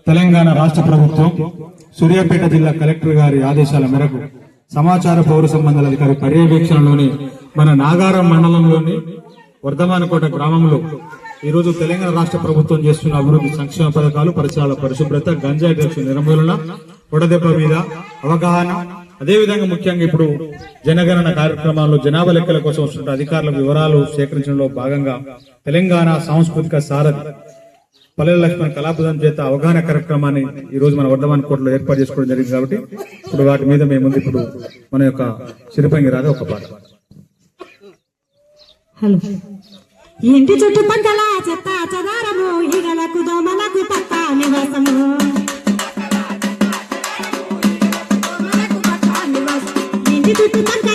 తెలంగాణ రాష్ట్ర ప్రభుత్వం సూర్యాపేట జిల్లా కలెక్టర్ గారి ఆదేశాల మేరకు సమాచార పౌర సంబంధాల అధికారి పర్యవేక్షణలోని మన నాగారం మండలంలోని వర్ధమానకోట గ్రామంలో ఈ రోజు తెలంగాణ రాష్ట్ర ప్రభుత్వం చేస్తున్న అభివృద్ధి సంక్షేమ పథకాలు, పరిసరాల పరిశుభ్రత, గంజాయి డ్రగ్స్ నిర్మూలన, వడదెబ్బ మీద అవగాహన, అదేవిధంగా ముఖ్యంగా ఇప్పుడు జనగణన కార్యక్రమాల్లో జనాభా లెక్కల కోసం వస్తున్న అధికారుల వివరాలు సేకరించడంలో భాగంగా తెలంగాణ సాంస్కృతిక సారథి పల్లెల లక్ష్మణ్ కళాబృందం చేత అవగాహన కార్యక్రమాన్ని ఈ రోజు మన వర్ధమాన్ కోటలో ఏర్పాటు చేసుకోవడం జరిగింది. కాబట్టి ఇప్పుడు వాటి మీద మేము ముందు ఇప్పుడు మన యొక్క సిరిపంగి రాగా ఒక పాట. హలో. ఇంటి చుట్టుపక్కల చెత్త చెదారము, ఈగలకు దోమలకు పక్క నివాసము, ఇంటి చుట్టుపక్కల